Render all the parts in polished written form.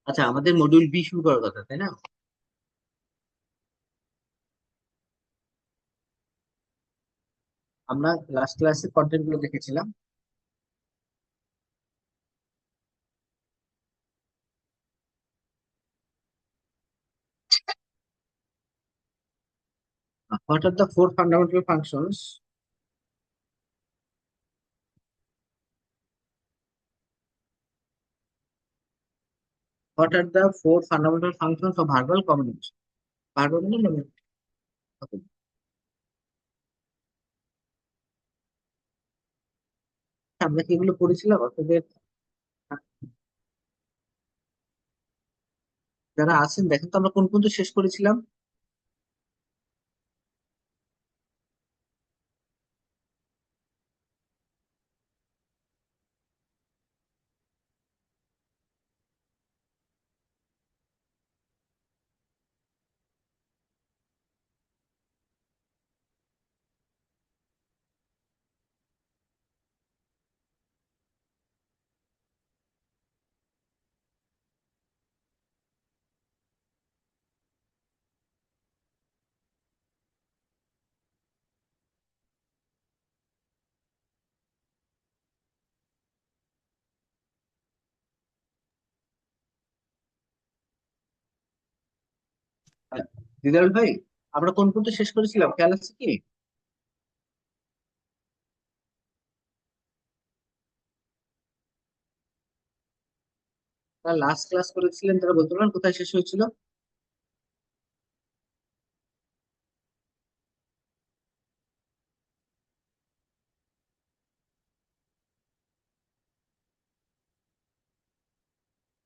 আচ্ছা, আমাদের module B শুরু করার কথা, তাই না? আমরা লাস্ট ক্লাসে কন্টেন্ট গুলো দেখেছিলাম। What are the four fundamental functions? What are the four fundamental functions of verbal communication? Verbal মানে আমরা কি এগুলো পড়েছিলাম আপনাদের? যারা আছেন দেখেন তো আমরা কোন পর্যন্ত শেষ করেছিলাম। আহ, দিদার ভাই, আমরা কোন পর্যন্ত শেষ করেছিলাম খেয়াল আছে কি? তারা লাস্ট ক্লাস করেছিলেন, তারা বলতে পারেন কোথায় শেষ হয়েছিল?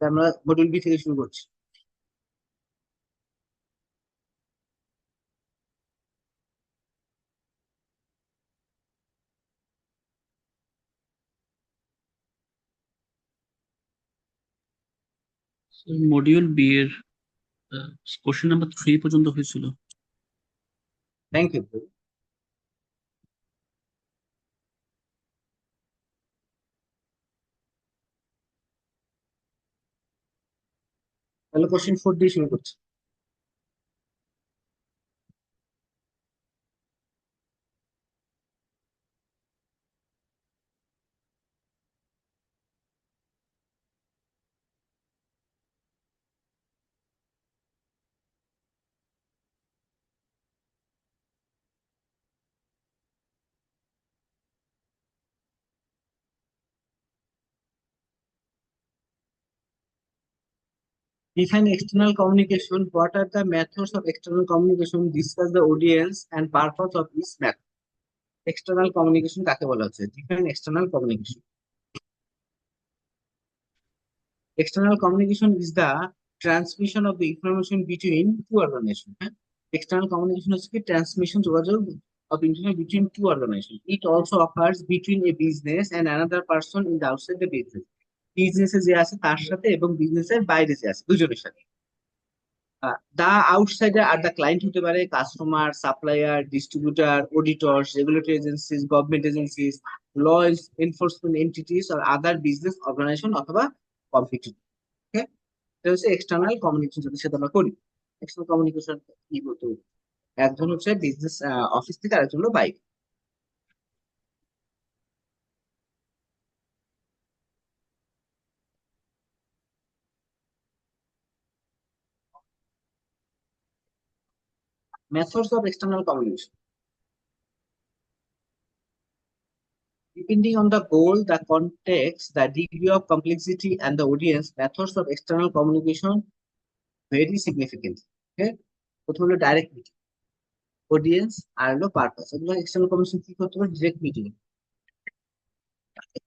তা আমরা মডিউল বি থেকে শুরু করছি। মডিউল বি এর কোশ্চেন নাম্বার 3 পর্যন্ত হয়েছিল। Thank you. তাহলে কোশ্চেন ফোর দিয়ে শুরু করছি। Define external communication. What are the methods of external communication? Discuss the audience and purpose of each method. External communication কাকে বলা হচ্ছে? Define external communication. External communication is the transmission of the information between two organizations. হ্যাঁ? External communication হচ্ছে কি transmission যোগাযোগ of information between two organizations. It also occurs between a business and another person in the outside the business. বিজনেসে যে আছে তার সাথে এবং বিজনেসের বাইরে যে আছে দুজনের সাথে। দা আউটসাইডার আর দ্য ক্লায়েন্ট হতে পারে customer, supplier, distributor, auditors, regulatory agencies, government agencies, law enforcement entities আর আদার বিজনেস অর্গানাইজেশন অথবা কম্পিটিটর। ওকে, এটা হচ্ছে এক্সটার্নাল কমিউনিকেশন যাদের সাথে আমরা করি। এক্সটার্নাল কমিউনিকেশন কি বলতো? একজন হচ্ছে বিজনেস অফিস থেকে আরেকজন হলো বাইরে। Methods of external communication: depending on the goal, the context, the degree of complexity, and the audience, methods of external communication vary significantly. Okay, প্রথম হলো ডাইরেক্ট মিটিং, অডিয়েন্স আর হলো পারপাস। এগুলো এক্সটার্নাল কমিউনিকেশন কি করতে পারে? ডিরেক্ট মিটিং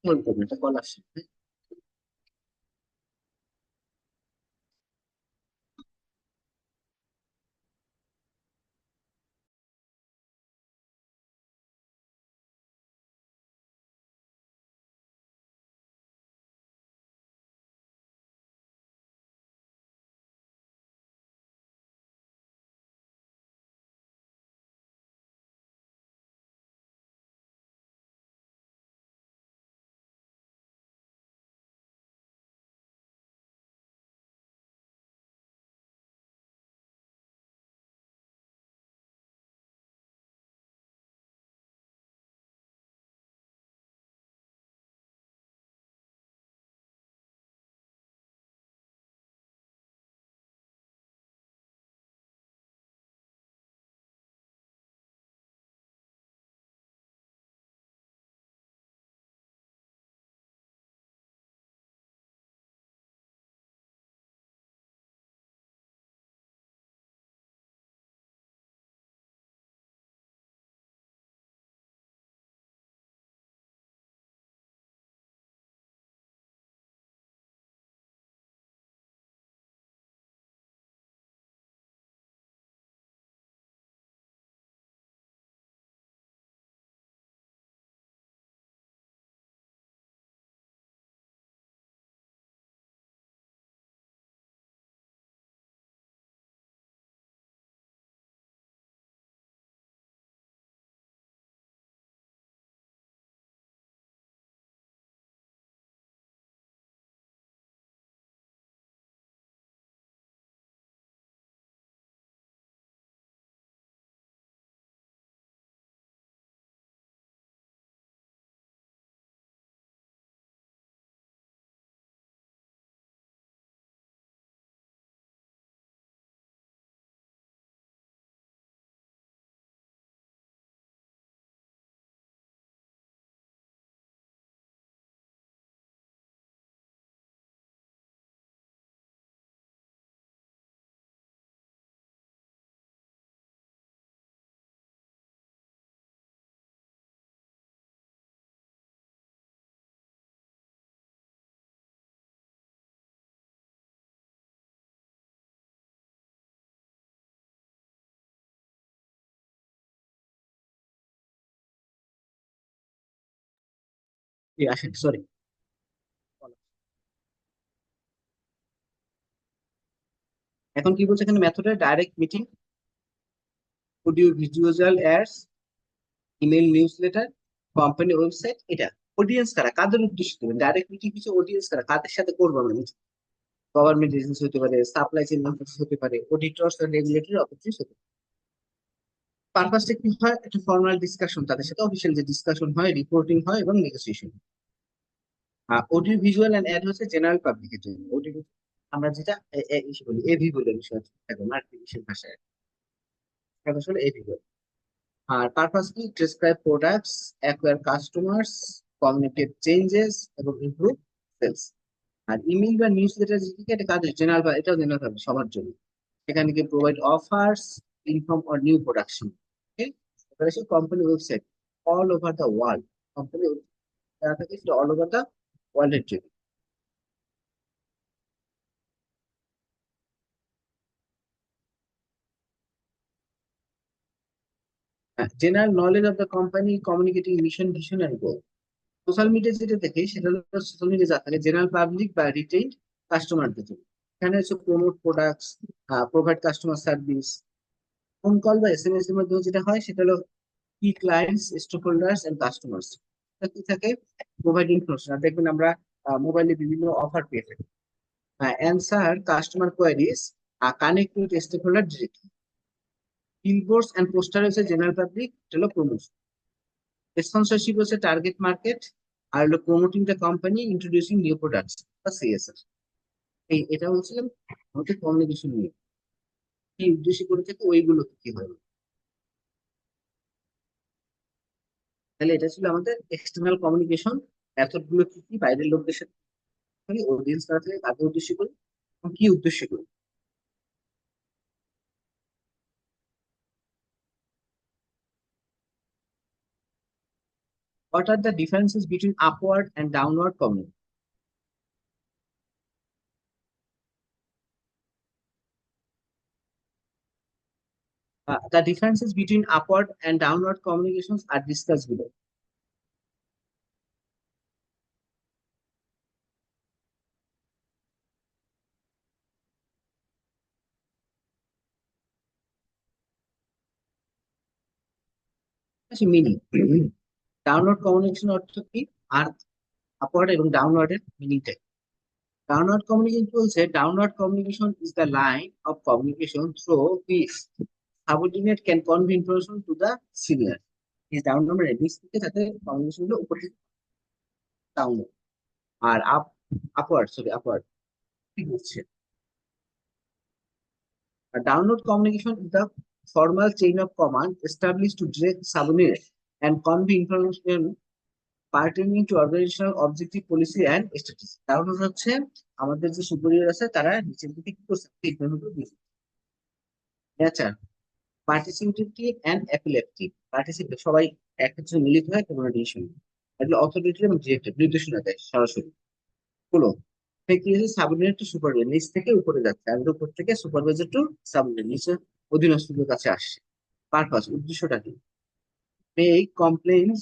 বলতে হবে, এটা কল আসছে। আসেন, সরি। এখন কি বলছে এখানে মেথডে direct meeting, audio visual ads, email news letter, company website. এটা অডিয়েন্স কারা, কাদের উদ্দেশ্যে দেবেন? ডাইরেক্ট মিটিং কিছু অডিয়েন্স কারা, কাদের সাথে করবো আমরা meeting? গভর্নমেন্ট এজেন্সি হতে পারে, সাপ্লাই চেইন হতে পারে, অডিটর্স আর রেগুলেটরি অথরিটিস হতে পারে। পারপাসটা কি হয়? একটা ফর্মাল ডিসকাশন, তাদের সাথে অফিসিয়াল যে ডিসকাশন হয়, রিপোর্টিং হয় এবং negotiation. Audio visual and ad হচ্ছে জেনারেল পাবলিকের জন্য। অডিও আমরা যেটা ইসে বলি, এভি বলে বিষয় হচ্ছে এখন আর্টিফিশিয়াল ভাষায়, এটা আসলে এভি বলে। আর পারপাস কি? Describe products, acquire customers, communicate changes এবং ইমপ্রুভ সেলস। আর ইমেল বা নিউজ লেটার যেটা, এটা কাদের? জেনারেল, বা এটাও জেনারেল হবে সবার জন্য। এখানে কি provide offers, inform or new production. Okay. এবার আসে company website, all over the world. Company থাকে সেটা অল ওভার দ্য ওয়ার্ল্ডের জন্য। General knowledge of the company, communicating mission, vision and goal. Social media যেটা দেখে সেটা হলো সোশ্যাল মিডিয়া যা থাকে জেনারেল পাবলিক বা রিটেইনড কাস্টমারদের জন্য। এখানে হচ্ছে promote products, provide customer service. Phone call বা এসএমএস এর মাধ্যমে যেটা হয় সেটা হলো কি clients, stake holders and customers. কি থাকে? Provide information. আর দেখবেন আমরা মোবাইলে বিভিন্ন অফার পেয়ে থাকি। Answer customer queries, connect with stake holder directly. Billboards and poster হচ্ছে জেনারেল পাবলিক, এটা হলো প্রমোশন। স্পন্সরশিপ হচ্ছে টার্গেট মার্কেট। আর হলো promoting the company, introducing new products বা সিএসআর। এটা হচ্ছে আমাদের কমিউনিকেশন নিয়ে কি উদ্দেশ্য করে থাকে, ওইগুলো কি হয়। তাহলে এটা ছিল আমাদের এক্সটার্নাল কমিউনিকেশন মেথড গুলো কি কি, বাইরের লোকদের সাথে অডিয়েন্স কারা থাকে, কাকে উদ্দেশ্য করে এবং কি উদ্দেশ্য করে। What are the differences between upward and downward communication? The differences between upward and downward communications are discussed below. Meaning, downward communication অর্থ কি, আর আপওয়ার্ড এবং ডাউনওয়ার্ড এর মিনিংটা। ডাউনওয়ার্ড কমিউনিকেশন বলছে downward communication is the line of communication through which subordinate can convey information to the senior. এই downward মানে নিচ থেকে যাতে কমিউনিকেশন গুলো উপর থেকে ডাউনওয়ার্ড। আর আপওয়ার্ড, সরি আপওয়ার্ড কি বলছে? A download communication is the formal chain of command established to direct subordinate and convey information pertaining to organizational objective, policy and strategy. Download হচ্ছে আমাদের যে সুপিরিয়র আছে তারা নিচের দিকে কি করছে, ইনফরমেশন দিয়েছে। Nature, participatory and appellative. Participate সবাই একত্রে মিলিত হয় কোনো ডিসিশন। এগুলো অথরিটি এবং ডিরেক্টর নির্দেশনা দেয় সরাসরি। হলো কি হচ্ছে, সাবঅর্ডিনেট টু সুপারভাইজার, নিচ থেকে উপরে যাচ্ছে, আর উপর থেকে সুপারভাইজার টু সাবঅর্ডিনেট, নিচে অধীনস্থদের কাছে আসছে। পারপাস, উদ্দেশ্যটা কি? Make compliance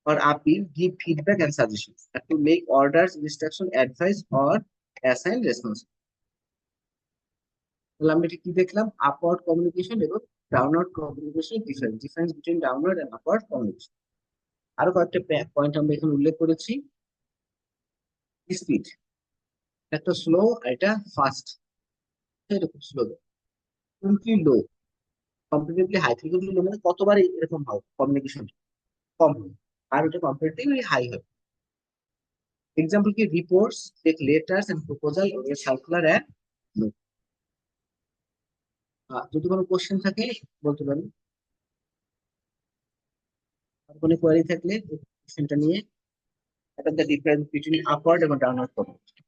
or appeal, give feedback and suggestions, and to make orders, instruction, advice or assign responsibility. তাহলে আমরা এটা কি দেখলাম? আপওয়ার্ড কমিউনিকেশন এবং downward communication difference, difference between downward and upward communication. আরো কয়েকটা পয়েন্ট আমরা এখানে উল্লেখ করেছি। স্পিড, একটা স্লো আর এটা ফাস্ট। এটা খুব স্লো, কোনটি লো, কম্পারেটিভলি হাই থেকে লো মানে কতবার এরকম হয় কমিউনিকেশন কম হয়, আর ওটা কম্পারেটিভলি হাই হয়। এক্সাম্পল কি? Reports, tech letters and proposal, circular and. যদি কোনো কোশ্চেন থাকে বলতে পারেন, আর কোনো কোয়ারি থাকলে কোশ্চেনটা নিয়ে। এটা দ্য ডিফারেন্স বিটুইন আপওয়ার্ড এবং ডাউনওয়ার্ড কমিউনিকেশন।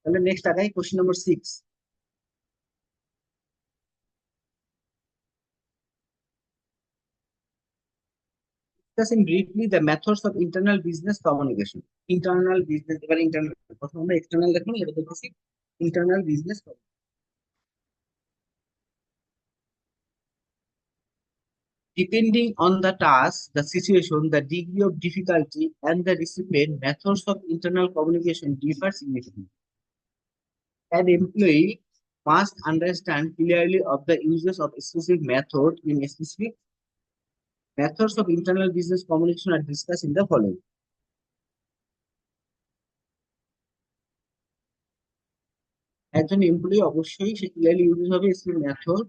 তাহলে নেক্সট আগাই question number 6। Discussing briefly the methods of internal business communication. Internal business, এবার internal, প্রথমে আমরা external দেখুন, এবার দেখছি internal business communication. Depending on the task, the situation, the degree of difficulty, and the discipline, methods of internal communication differ significantly. An employee must understand clearly of the uses of specific method in a specific methods of internal business communication are discussed in the following. একজন employee অবশ্যই সে clearly use হবে specific method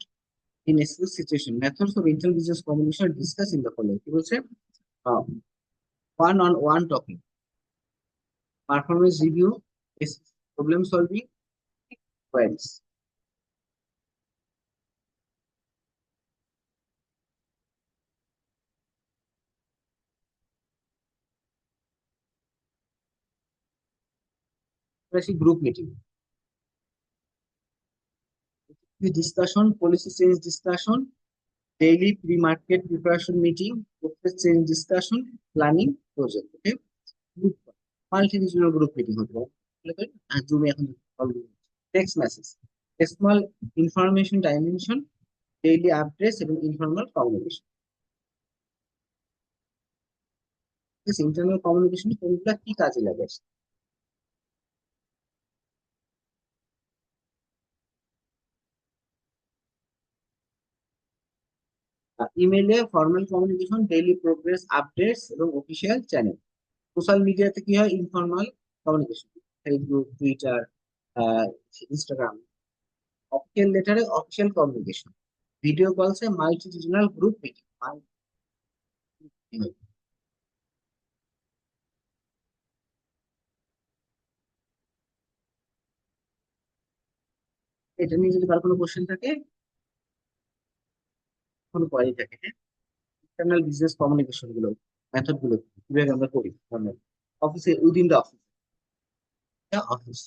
in specific situation. Methods of internal business communication discuss in the following. কি বলছে? One on one topic, performance review, problem solving, queries. Group meeting, discussion, policy change discussion, daily pre-market preparation meeting, process change discussion, planning project. Okay, group multi-regional group meeting হতে পারে আর জুমে এখন already text message, small information dimension, daily updates এবং informal communication. This internal communication কোনগুলা কি কাজে লাগে? ইমেইলে formal communication, daily progress updates এবং অফিসিয়াল চ্যানেল। সোশ্যাল মিডিয়াতে কি হয়? Informal communication, Facebook, Twitter, Instagram. Official লেটারে অফিসিয়াল কমিউনিকেশন। ভিডিও কলসে মাল্টি রিজনাল গ্রুপ মিটিং। এটা নিয়ে যদি কার কোনো কোশ্চেন থাকে, কোনো কোয়ারি থাকে, হ্যাঁ, ইন্টারনাল বিজনেস কমিউনিকেশন গুলো, মেথড গুলো কিভাবে আমরা করি অফিসে, within the office, office.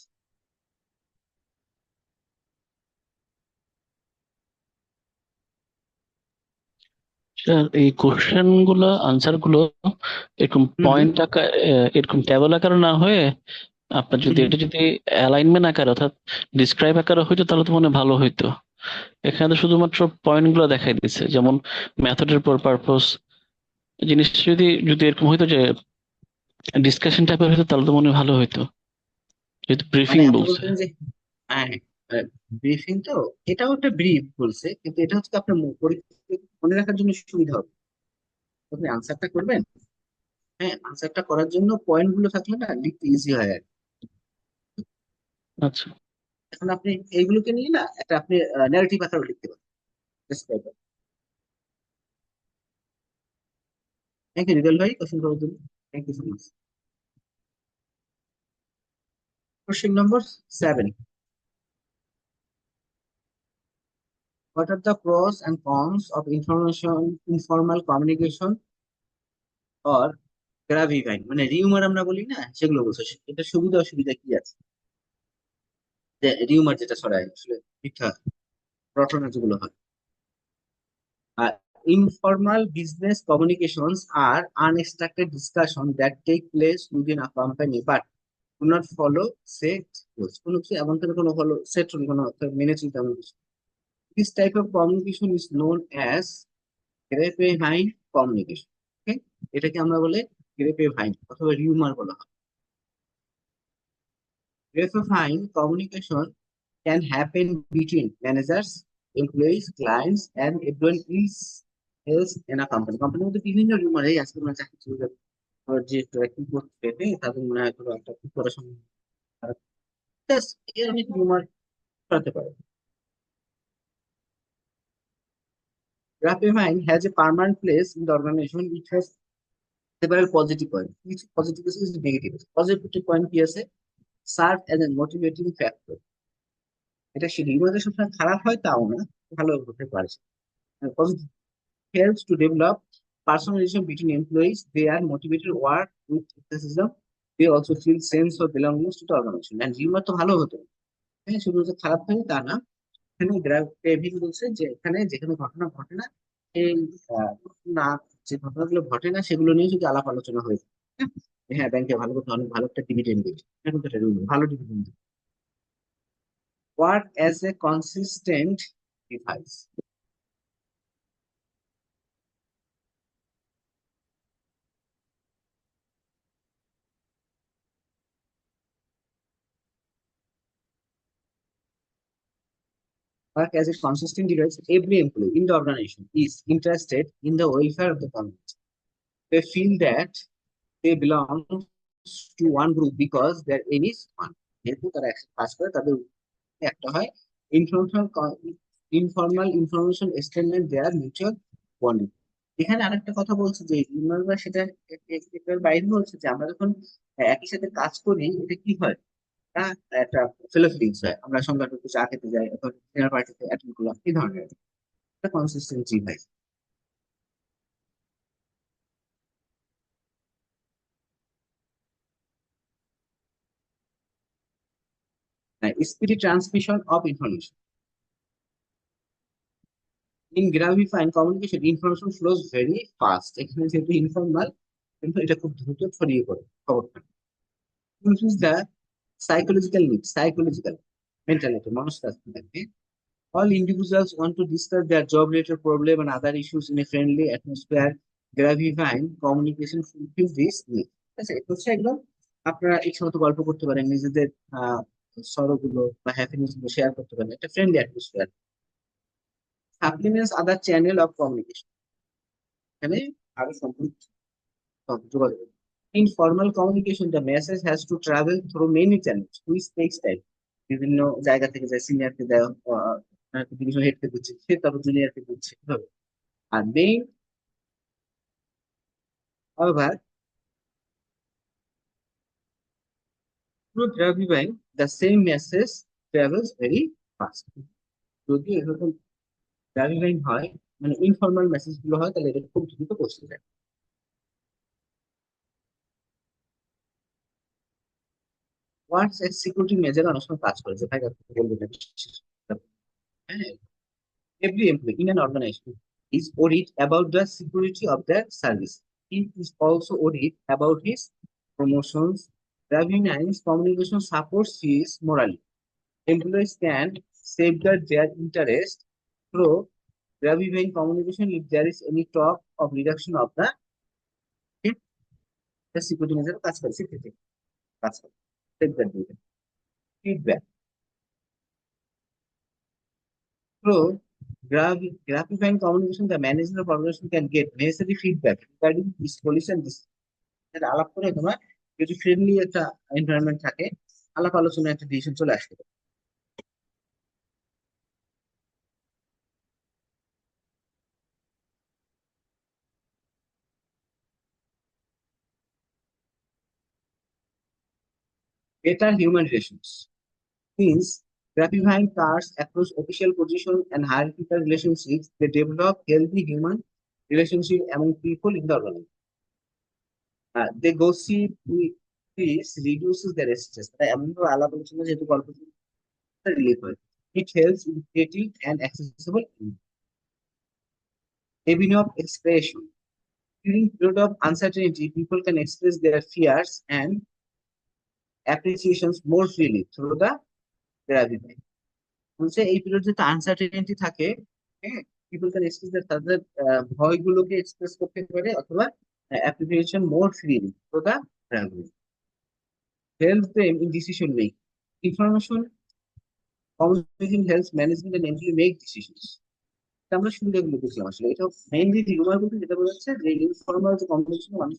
Sir এই কোশ্চেন গুলো আনসার গুলো এরকম হুম হুম পয়েন্ট আকার, এরকম টেবল আকারে না হয়ে আপনার যদি হুম। এটা যদি অ্যালাইনমেন্ট আকারে অর্থাৎ ডিসক্রাইব আকারে হইতো তাহলে তো মনে হয় ভালো হইতো। এখানে তো শুধুমাত্র পয়েন্ট গুলো দেখাই দিচ্ছে, যেমন মেথডের পর পারপোজ। জিনিসটা যদি যদি এরকম হইতো যে ডিসকাশন টাইপের হইতো তাহলে তো মনে হয় ভালো হইতো, যেহেতু মানে ব্রিফিং আপনি বলছে। বলতেন যে হ্যাঁ, ব্রিফিং তো, এটাও একটা ব্রিফ বলছে, কিন্তু এটা হচ্ছে আপনার পরীক্ষায় মনে রাখার জন্য সুবিধা হবে। আপনি আনসারটা করবেন, হ্যাঁ, আনসারটা করার জন্য পয়েন্ট গুলো থাকলে না লিখতে ইজি হয় আর কি। আচ্ছা। এখন আপনি এইগুলোকে নিয়ে না একটা আপনি ন্যারেটিভ আকারে লিখতে পারেন। থ্যাংক ইউ রিবেল ভাই কোশ্চেন করার জন্য। Thank you so much. Question number 7। What are the pros and cons of informal communication or গ্রাভিভাইন, মানে রিউমার আমরা বলি না, সেগুলো বলছে। এটা সুবিধা অসুবিধা কি আছে? যে রিউমার যেটা ছড়ায় আসলে মিথ্যা রটনা যেগুলো হয়। আর informal business communications are unexpected discussion that take place within a company but do not follow set rules. কোনো কিছু এমন কোনো ফলো সেট রুল, কোনো মেনে চলতে এমন কিছু। This type of communication is known as grapevine communication. Okay, এটাকে আমরা বলে grapevine অথবা রিউমার বলা হয়। Grapevine communication can happen between managers, employees, clients, and everyone else in a company. কোম্পানির মধ্যে বিভিন্ন রিউমার, এই আজকে আমরা চাকরি চলে যাবে, যে ট্র্যাকিং করতে তাদের মনে হয় কোনো একটা ঠিক করার সময় এর অনেক রিউমার ছড়াতে পারে। Grapevine has a permanent place in the organization. It has several positive points. Each positive is negative. Positive point কি আছে? Serve as a motivating factor. এটা সে রিওয়ার্ডের সবসময় খারাপ হয় তাও না, ভালো হতে পারে। Positive helps to develop personal relation between employees. They are motivated to work with enthusiasm. they also feel sense of belonging to the organization and humour তো ভালো হতো, হ্যাঁ, শুধু যে খারাপ থাকে তা না। এখানে গ্রাভিন বলছে যে এখানে যেখানে ঘটনা ঘটে না, এই না, যে ঘটনাগুলো ঘটে না সেগুলো নিয়ে যদি আলাপ আলোচনা হয়ে যায়, হ্যাঁ, হ্যাঁ ব্যাংকে ভালো করতে অনেক ভালো একটা ডিভিডেন্ড দিবে, এরকম একটা rule, ভালো ডিভিডেন্ড দিবে। Work as a consistent device. Work as a consistent device. Every employee in the organization is interested in the welfare of the community. They feel that they belong to one group because their aim is one. যেহেতু তারা একসাথে কাজ করে তাদের একটা হয় information, information exchange দেয়ার mutual bonding. এখানে আরেকটা কথা বলছে যে ইউনিয়নরা সেটা এটার বাইরে বলছে যে আমরা যখন একই সাথে কাজ করি এটা কি হয়, একটা ফেলো ফিলিংস হয়, আমরা সন্ধ্যা একটু চা খেতে যাই অথবা ডিনার পার্টিতে অ্যাটেন্ড করলাম, এই ধরনের একটা কনসিস্টেন্সি হয়। Speedy transmission of information in grapevine communication, information flows very fast. এখানে যেহেতু ইনফর্মাল, কিন্তু এটা খুব দ্রুত ছড়িয়ে পড়ে খবরটা। Is the psychological need, psychological mentality, মনস্তাত্ত্বিক থাকবে। All individuals want to discuss their job-related problem and other issues in a friendly atmosphere. Gravifying communication fulfills this need. আচ্ছা, এটা হচ্ছে একদম আপনারা একসাথে গল্প করতে পারেন, নিজেদের আহ সরোগুলো বা হ্যাপিনেস গুলো শেয়ার করতে পারেন, একটা friendly atmosphere. Supplements other channel of communication, এখানে আরো সম্পর্ক যোগাযোগ। In formal communication, the message has to travel through many channels, which takes time. বিভিন্ন জায়গা থেকে যায়, সিনিয়রকে দেয়, ডিভিশন হেডকে দিচ্ছে, সে তারপর জুনিয়রকে দিচ্ছে, এভাবে। আর main, however, through Gravifying, the same message travels very fast. যদি এরকম গ্রাভিফাইং হয়, মানে ইনফর্মাল মেসেজ গুলো হয়, তাহলে এটা খুব দ্রুত পৌঁছে যায়। হোয়াটস সিকিউরিটি মেজার অনেক সময় কাজ করে, যে ভাই আপনি বলবেন না, হ্যাঁ, every employee in an organization is worried about the security of their service. He is also worried about his promotions. Gravifying communication supports his morale. Employees can safeguard their interest through gravifying communication if there is any talk of reduction of the security measure কাজ করে, security কাজ করে, safeguard দিবে। Feedback. Through gratifying communication, the manager of organization can get necessary feedback regarding this policy and this. এটা আলাপ করে তোমার যদি ফ্রেন্ডলি একটা এনভায়রনমেন্ট থাকে, আলাপ আলোচনা একটা ডিসিশন চলে আসবে। Better human relations means gratifying cars across official position and hierarchical relationships. They develop healthy human relationship among people in the organization. They gossip, this reduces their stress। তাই এমন ভাবে আলাপ আলোচনা যেহেতু গল্প রিলিভ হয়, it helps in creating an accessible avenue of expression. During period of uncertainty, people can express their fears and appreciations more freely through the therapy. বলছে এই পিরিয়ড যেটা আনসার্টেনিটি থাকে, হ্যাঁ, পিপল ক্যান এক্সপ্রেস তাদের ভয়গুলোকে express করতে পারে অথবা appreciation more freely through the therapy. Helps them in decision making. Information communication helps management and employee make decisions. এটা আমরা সুবিধাগুলো দেখলাম, আসলে এটা মেইনলি রিউমার বলতে যেটা বোঝাচ্ছে যে ইনফর্মাল যে কমিউনিকেশন মানুষ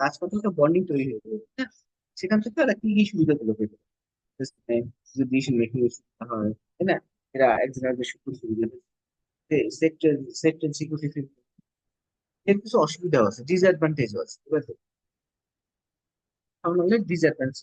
কাজ করতে একটা বন্ডিং তৈরি হয়ে যাবে, হ্যাঁ, সেখান থেকে তারা কি কি সুবিধাগুলো পেতে পারে, যদি ডিসিশন মেকিং হয়, তাই না, এরা একজন আরেকজন সুবিধা, সেক্টর সেক্টর সিকিউরিটি, এর কিছু অসুবিধাও আছে, ডিসঅ্যাডভান্টেজও আছে, ঠিক আছে, তাহলে ডিসঅ্যাডভান্টেজ।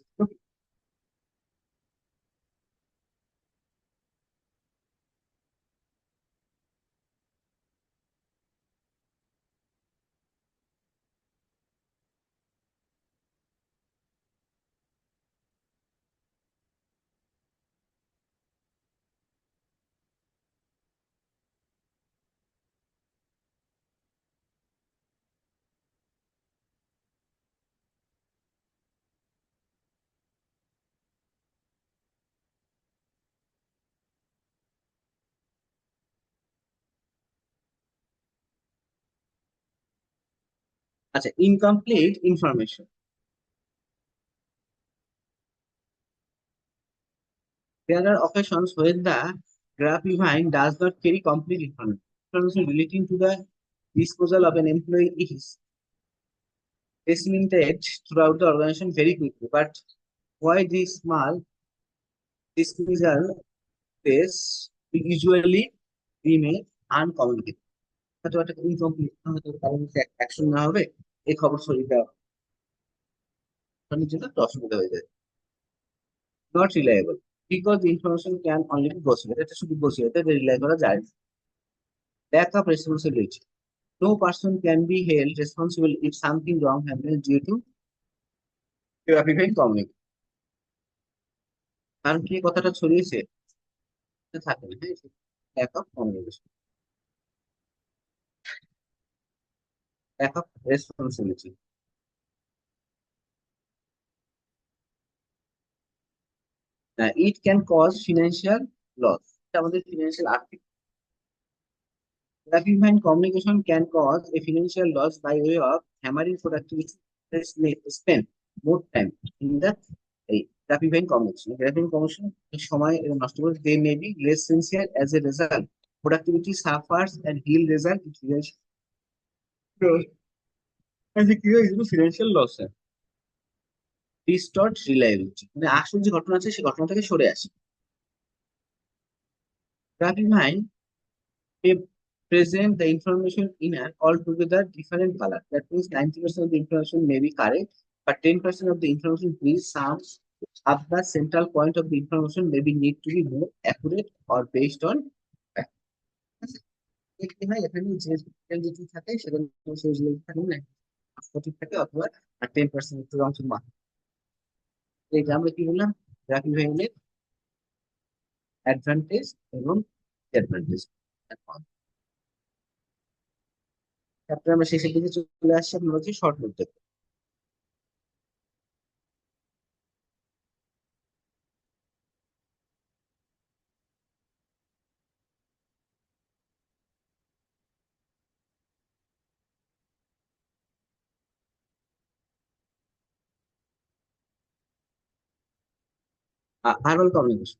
আচ্ছা, incomplete information. There are occasions when the grapevine does not carry complete information. Information relating to the disposal of an employee is disseminated throughout the organization very quickly. But why this small dismissal phase usually remain uncommunicated? হয়তো একটা incomplete, হয়তো কারণ action না হবে, এই খবর ছড়িয়ে দেওয়া জন্য একটা অসুবিধা হয়ে যায়। Not reliable because the information can only be gossip, এটা শুধু gossip, এটা রিলাই করা যায় না। Lack of responsibility. No person can be held responsible if something wrong happens due to grapevine communication. কারণ কি কথাটা ছড়িয়েছে এটা থাকে না, হ্যাঁ, lack of communication, lack of responsibility. It can cause financial loss, এটা আমাদের ফিনান্সিয়াল আর্থিক। Grapevine communication can cause a financial loss by way of hampering productivity, spend more time in the grapevine communication. Grapevine communication সময় নষ্ট করে, they may be less sincere as a result, productivity suffers and he'll result in financial loss. And the clear is financial loss. Distort reliability, মানে আসল যে ঘটনা আছে সেই ঘটনা থেকে সরে আসে। Graphic mind may present the information in an altogether different color. That means 90% of the information may be correct, but 10% of the information is some of the central point of the information maybe need to be more accurate or based on fact. কি হয়, এখানে যে যেটি থাকে সেখানে সেই থাকে না, সঠিক থাকে, অথবা 10% একটু রং চুম্বা। এইটা আমরা কি বললাম, গ্রাফিক ভ্যারিয়েন্টের অ্যাডভান্টেজ এবং ডিসঅ্যাডভান্টেজ। তারপরে আমরা শেষের দিকে চলে আসছি, আপনারা হচ্ছে শর্ট নোট দেখবো। Verbal communication.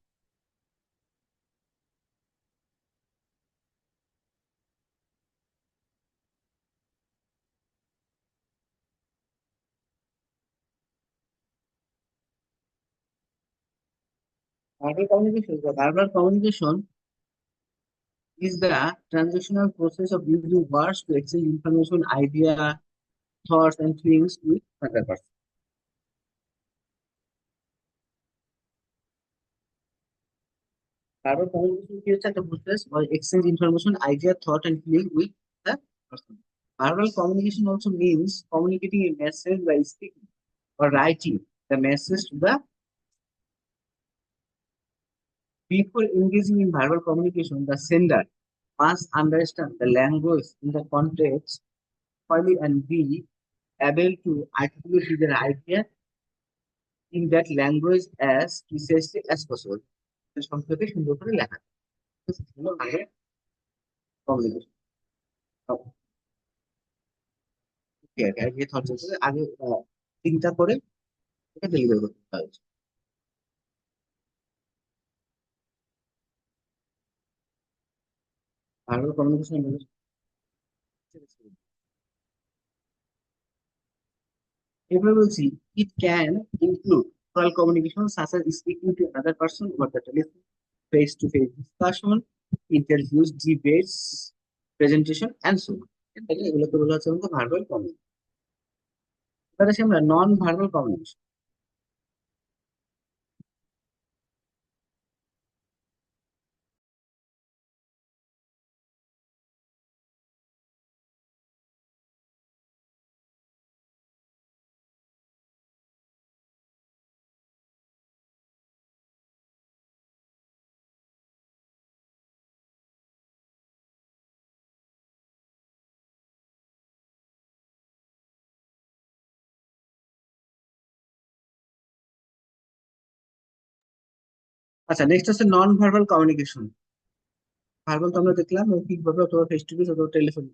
Verbal communication is the transactional process of using words to exchange information, idea, thoughts, and feelings with another person. Verbal communication কি হচ্ছে, একটা process or exchange information, idea, thought, and feeling with the person. Verbal communication also means communicating a message by speaking or writing the message to the. Before engaging in verbal communication, the sender must understand the language in the context fully and be able to articulate their idea in that language as precisely as possible. সংক্ষেপে সুন্দর করে লেখা, হলো আগে communication. আগে thought হচ্ছে আগে চিন্তা করে এটা ডেলিভার করতে হবে। ভার্বাল কমিউনিকেশন এবার বলছি, it can include oral communication such as speaking to another person over the telephone, face to face discussion, interviews, debates, presentation, and so on. তাহলে এগুলোকে বলা হচ্ছে আমাদের ভার্বাল কমিউনিকেশন। এবার আসি আমরা নন ভার্বাল কমিউনিকেশন। আচ্ছা, নেক্সট হচ্ছে নন ভার্বাল কমিউনিকেশন। ভার্বাল তো আমরা দেখলাম মৌখিক ভাবে অথবা ফেস টু ফেস অথবা telephone.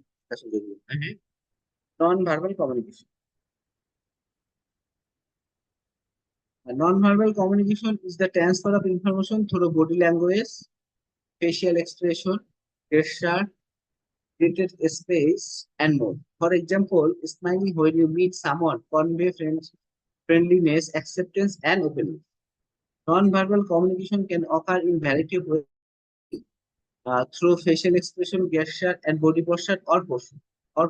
Non-verbal communication. Non-verbal communication is the transfer of information through body language, facial expression, gesture, created space, and more. For example, smiling when you meet someone convey friendliness, acceptance, and openness. Non-verbal communication can occur in variety of ways through facial expression, gesture, and body posture or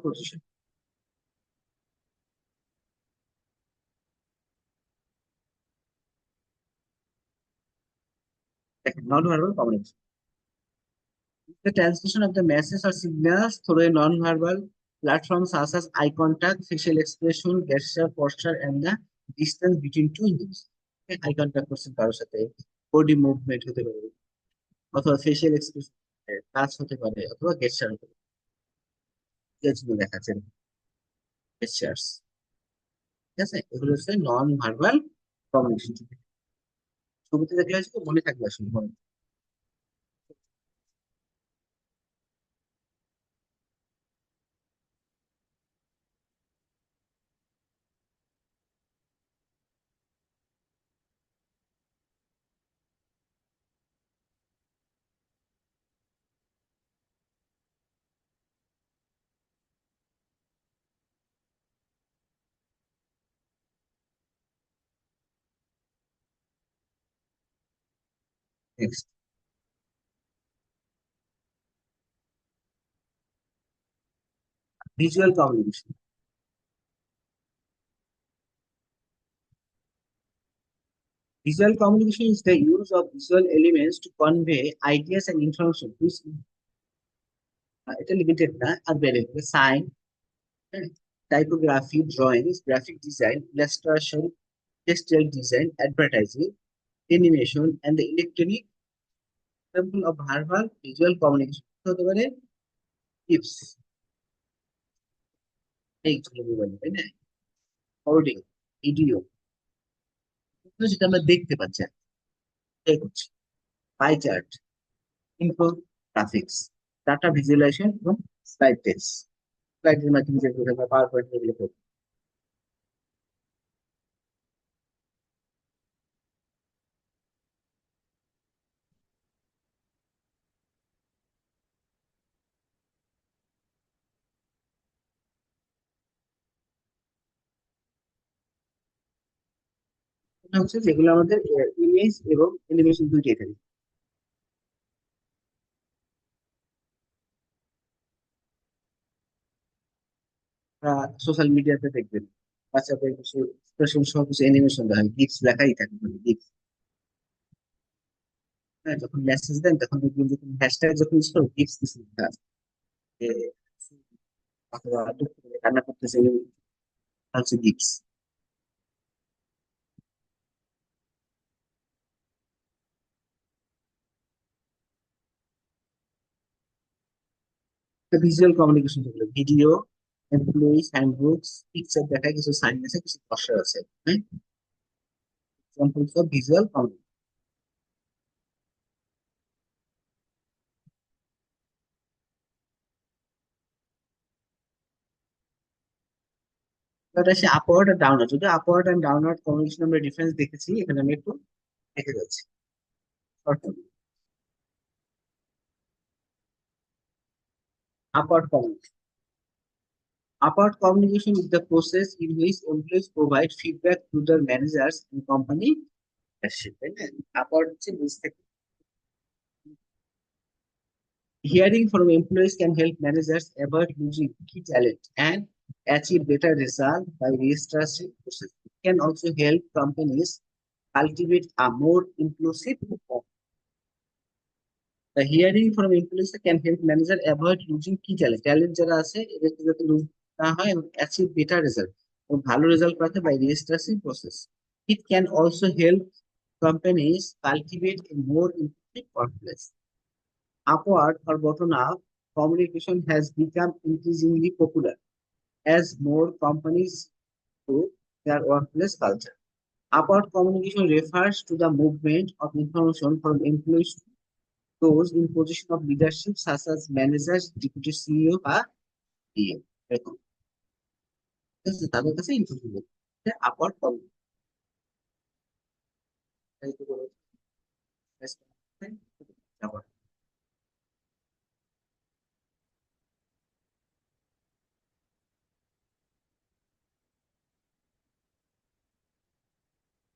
position. Non-verbal communication. The transmission of the message or signals through a non-verbal platform such as eye contact, facial expression, gesture, posture, and the distance between two individuals. eye contact করছেন কারোর সাথে, body movement হতে পারে, অথবা facial expression touch হতে পারে, অথবা গেস্টার হতে পারে, যেগুলো দেখাচ্ছেন গেস্টার্স। ঠিক আছে, এগুলো হচ্ছে নন ভার্বাল কমিউনিকেশন। ছবিতে দেখলে হচ্ছে মনে থাকবে আসলে। Next, visual communication. Visual communication is the use of visual elements to convey ideas and information, which এটা লিমিটেড না, আর বেড়ে sign, typography, drawings, graphic design, illustration, textile design, advertising, animation, and the electronic example of verbal visual communication হতে পারে tips, এইগুলো বলে, তাই না? Hoarding, video, যেটা আমরা দেখতে পাচ্ছি, এই হচ্ছে pie chart, infographics, data visualisation এবং স্লাইড টেক্সট। স্লাইডের মাধ্যমে যেগুলো আমরা পাওয়ার পয়েন্ট এগুলো করব। এটা হচ্ছে যেগুলো আমাদের ইমেজ এবং অ্যানিমেশন দুইটাই থাকে। সোশ্যাল মিডিয়াতে দেখবেন বাচ্চাদের কিছু এক্সপ্রেশন সহ কিছু অ্যানিমেশন দেওয়া হয়, গিফটস লেখাই থাকে, মানে গিফট। হ্যাঁ, যখন মেসেজ দেন তখন দেখবেন যে হ্যাশট্যাগ যখন ইউজ করো গিফটস কিছু লেখা আছে, যে অথবা দুঃখ করে কান্না করতেছে, হচ্ছে গিফটস। ভিজুয়াল কমিউনিকেশন যেগুলো ভিডিও, এমপ্লয়িজ হ্যান্ডবুকস, পিকচার দেখায়, কিছু সাইন আছে, কিছু ভাষা আছে। হ্যাঁ, এক্সাম্পলস অফ ভিজুয়াল কমিউনিকেশন। এটা সে আপওয়ার্ড আর ডাউনওয়ার্ড, যদি আপওয়ার্ড এন্ড ডাউনওয়ার্ড কমিউনিকেশন আমরা ডিফারেন্স দেখেছি, এখানে আমি একটু দেখে যাচ্ছি। Upward communication. Upward communication is the process in which employees provide feedback to their managers and company leadership. তাই না? Upward হচ্ছে নিচ থেকে। Hearing from employees can help managers avoid losing key talent and achieve better results by restructuring process. It can also help companies cultivate a more inclusive workforce. The hearing from employees can help manager avoid losing key talent. Talent যারা আছে এদেরকে যাতে loose না হয় এবং achieve better result, এবং ভালো result পাতে by restructuring process. It can also help companies cultivate a more inclusive workplace. Upward or bottom up communication has become increasingly popular as more companies improve their workplace culture. Upward communication refers to the movement of information from employees to those in position of leadership, such as managers, deputy CEO, or DM. এরকম। আছে, তাদের কাছে input দিব আপার call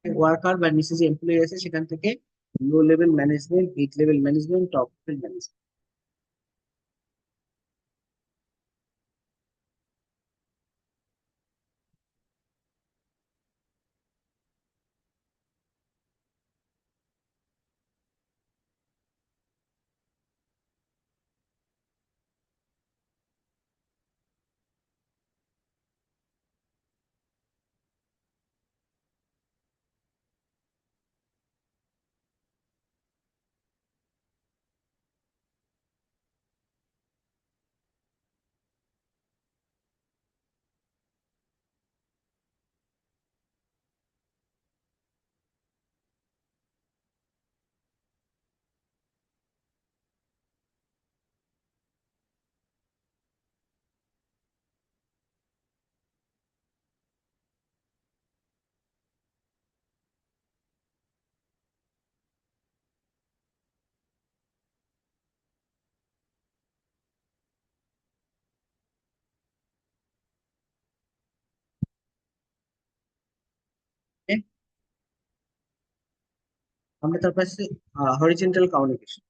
worker বা নিচে যে employee আছে সেখান থেকে low level management, mid level management, top level management. আমরা তারপর আছে হরিজেন্টাল কমিউনিকেশন।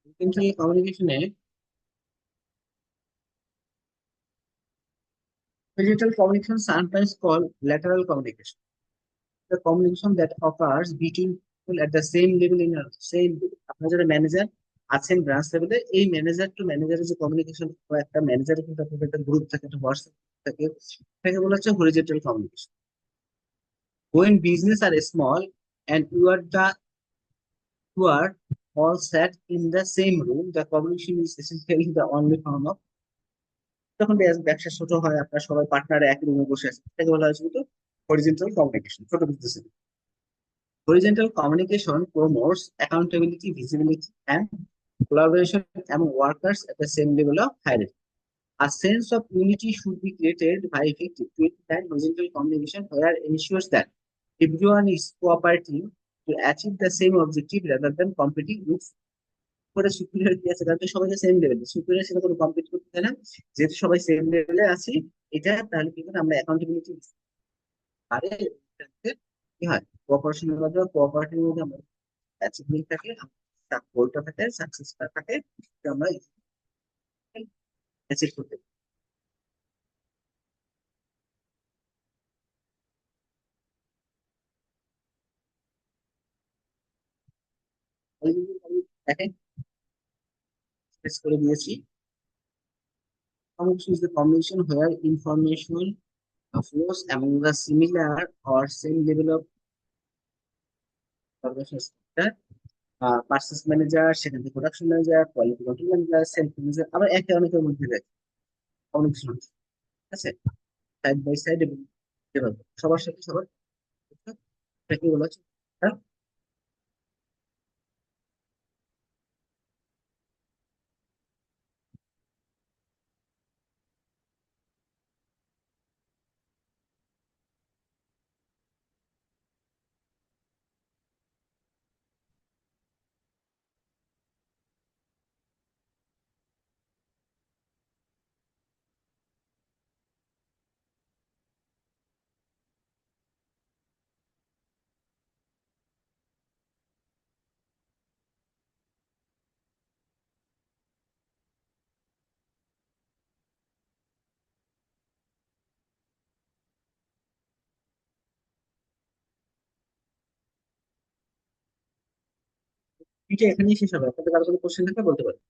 হরিজেন্টাল কমিউনিকেশনে horizontal communication sometimes called lateral communication, the communication that occurs between people at the same level in a same level. আপনার যারা manager আছেন branch লেভেলে, এই manager two ম্যানেজারের যে কমিউনিকেশন, একটা ম্যানেজারের কিন্তু আপনাদের একটা গ্রুপ থাকে, একটা হোয়াটসঅ্যাপ থাকে, তাকে বলা হচ্ছে horizontal communication. When business are small and you are all sat in the same room, the communication is essentially the only form of, যখন ব্যবসা ছোট হয়, আপনার সবাই পার্টনার একই রুমে বসে আছে, এটাকে বলা হচ্ছে কিন্তু হরিজেন্টাল কমিউনিকেশন, ছোট business. Horizontal communication promotes accountability, visibility, and collaboration among workers at the same level of hierarchy. A sense of unity should be created by effective and horizontal communication, where ensures that everyone is cooperating to achieve the same objective rather than competing with করে superior কি আছে, কারণ তো সবাই same লেভেলে, superior সাথে কোনো compete করতে চায় না। যেহেতু সবাই সেম লেভেলে আছি, এটা তাহলে কি করে আমরা অ্যাকাউন্টেবিলিটি আরে কি হয়, কোঅপারেশনের মধ্যে, কোঅপারেটিভের মধ্যে আমরা অ্যাচিভমেন্ট থাকে, গোলটা থাকে, সাকসেসটা থাকে, এটা আমরা অ্যাচিভ করতে পারি। ওই যে আমি দেখেন স্পেস করে দিয়েছি, communication is the combination where information flows among the similar or same level of organization structure. Purchase manager, সেখান থেকে production manager, quality control manager, sales manager, আবার একে অনেকের মধ্যে যায় কমিউনিকেশন, ঠিক আছে, সাইড বাই সাইড এবং এভাবে সবার সাথে সবার এটাকে বলা হচ্ছে হ্যাঁ। এটা এখানেই শেষ হবে, আপনাদের কারো কোনো কোশ্চেন থাকলে বলতে পারেন।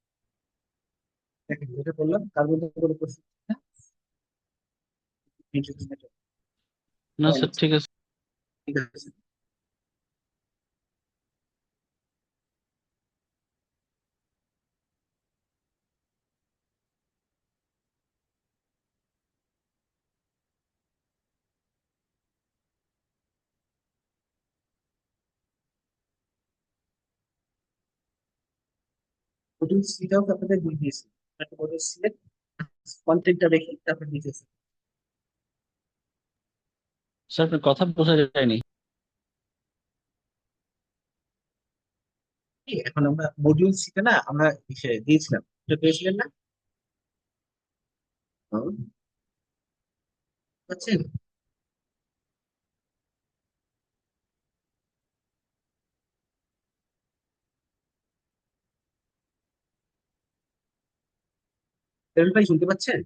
দেখেন যেটা বললাম, কার মধ্যে কোনো কোশ্চেন, না স্যার, ঠিক আছে। ঠিক আছে। মডিউল সিটাও আপনাদের দিয়ে দিয়েছি। একটা মডিউল সি এর কন্টেন্টটা দেখি তারপর দিতেছি। স্যার আপনার কথা বোঝা যায়নি। এখন আমরা মডিউল সিটা না আমরা দিয়েছিলাম, এটা পেয়েছিলেন না? হুম, পাচ্ছেন? সেভেন ভাই শুনতে পাচ্ছেন?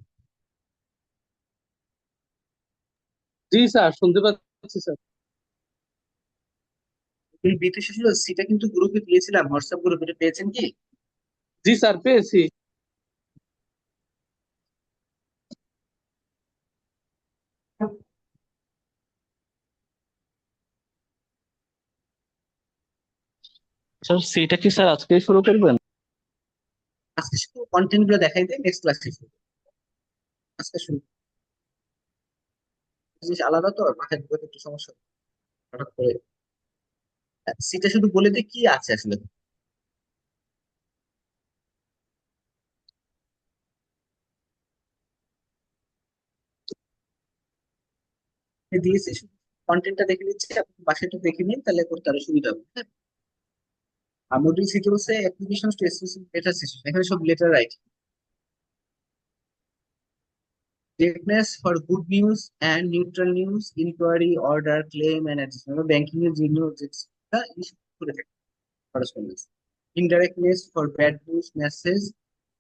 জি স্যার, শুনতে পাচ্ছি স্যার। এই বিতে শিশু সিটা কিন্তু গ্রুপে দিয়েছিলাম, হোয়াটসঅ্যাপ গ্রুপে, এটা পেয়েছেন কি? জি স্যার, পেয়েছি। স্যার সেটা কি স্যার আজকেই শুরু করবেন? আজকে শুধু কন্টেন্ট গুলো দেখাই দেয়, নেক্সট ক্লাসে শুরু। আজকে শুরু জিনিস আলাদা তো, মাথায় ঢুকাতে একটু সমস্যা হয়। হঠাৎ করে সিটা শুধু বলে দিই কি আছে আসলে। দিয়েছি, শুধু কন্টেন্টটা দেখে নিচ্ছি, আপনি বাসায় একটু দেখে নিন, তাহলে করতে আরো সুবিধা হবে, হ্যাঁ? আর মডিউল সিটি হচ্ছে application to specific letter system, এখানে সব letter write. Directness for good news and neutral news, inquiry, order, claim and adjustment, আমরা ব্যাংকিং এর যে নিউজ করে থাকি, correspondence. Indirectness for bad news message,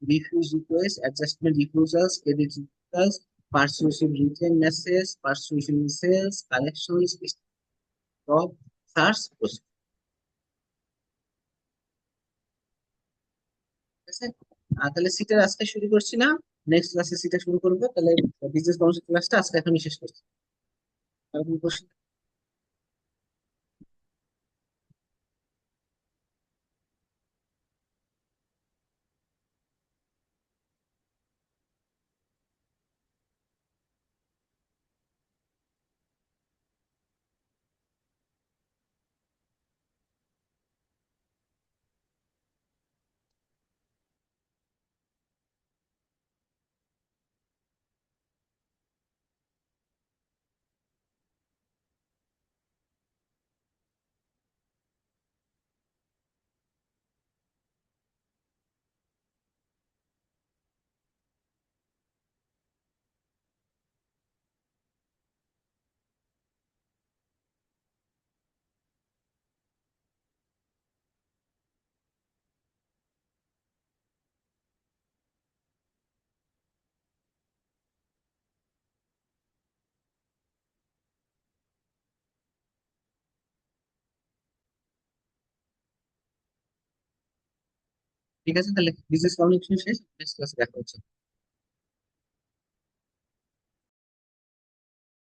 refuse request, adjustment refusals, credit refusals, persuasive written message, persuasive message, collections, stop, search, process. ঠিক আছে? তাহলে সিটের আজকে শুরু করছি না, নেক্সট ক্লাসে সিটা শুরু করবো। তাহলে বিজনেস কমার্স ক্লাসটা আজকে এখনই শেষ করছি। আর কোনো question? ঠিক আছে, তাহলে বিজনেস কমিউনিকেশন শেষ, নেক্সট ক্লাসে দেখা হচ্ছে।